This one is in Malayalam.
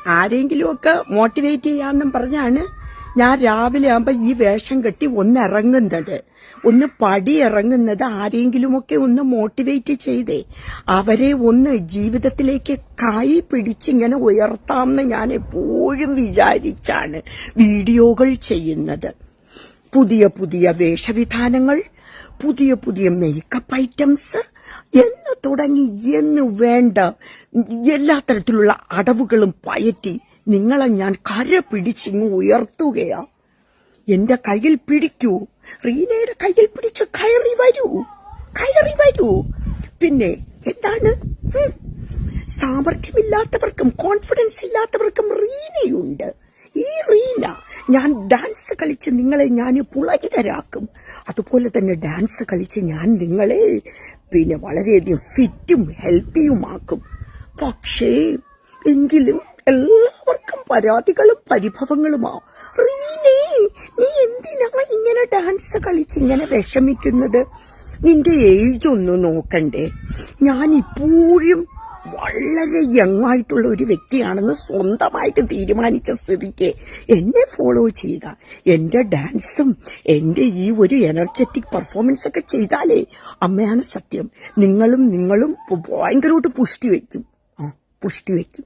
ആരെങ്കിലുമൊക്കെ മോട്ടിവേറ്റ് ചെയ്യാന്നും പറഞ്ഞാണ് ഞാൻ രാവിലെ ആകുമ്പോ ഈ വേഷം കെട്ടി ഒന്നിറങ്ങുന്നത്. ഒന്ന് പടി ഇറങ്ങുന്നത് ആരെങ്കിലുമൊക്കെ ഒന്ന് മോട്ടിവേറ്റ് ചെയ്തേ അവരെ ഒന്ന് ജീവിതത്തിലേക്ക് കൈ പിടിച്ചിങ്ങനെ ഉയർത്താമെന്ന് ഞാൻ എപ്പോഴും വിചാരിച്ചാണ് വീഡിയോകൾ ചെയ്യുന്നത്. പുതിയ പുതിയ വേഷവിധാനങ്ങൾ, പുതിയ പുതിയ മേക്കപ്പ് ഐറ്റംസ് എന്ന് തുടങ്ങി എന്ന് വേണ്ട എല്ലാ തരത്തിലുള്ള അടവുകളും പയറ്റി നിങ്ങളെ ഞാൻ കര പിടിച്ചിങ്ങ് ഉയർത്തുകയാ. എന്റെ കയ്യിൽ പിടിക്കൂ, റീനയുടെ കയ്യിൽ പിടിച്ച് കയറി വരൂ. പിന്നെ എന്താണ്, സാമർഥ്യമില്ലാത്തവർക്കും കോൺഫിഡൻസ് ഇല്ലാത്തവർക്കും റീനയുണ്ട്. ഈ റീന ഞാൻ ഡാൻസ് കളിച്ച് നിങ്ങളെ ഞാൻ പുളകിതരാക്കും. അതുപോലെ തന്നെ ഡാൻസ് കളിച്ച് ഞാൻ നിങ്ങളെ പിന്നെ വളരെയധികം ഫിറ്റും ഹെൽത്തിയുമാക്കും. പക്ഷേ എങ്കിലും എല്ലാവർക്കും പരാതികളും പരിഭവങ്ങളുമാ. റീനേ, നീ എന്തിനാ ഇങ്ങനെ ഡാൻസ് കളിച്ച് ഇങ്ങനെ വിഷമിക്കുന്നത്? നിന്റെ ഏജ് ഒന്ന് നോക്കണ്ടേ? ഞാൻ ഇപ്പോഴും വളരെ യങ്ങായിട്ടുള്ള ഒരു വ്യക്തിയാണെന്ന് സ്വന്തമായിട്ട് തീരുമാനിച്ച സ്ഥിതിക്ക് എന്നെ ഫോളോ ചെയ്യുക. എന്റെ ഡാൻസും എന്റെ ഈ ഒരു എനർജറ്റിക് പെർഫോമൻസ് ഒക്കെ ചെയ്താലേ അമ്മയാണ് സത്യം, നിങ്ങളും ഭയങ്കരമായിട്ട് പുഷ്ടി വയ്ക്കും.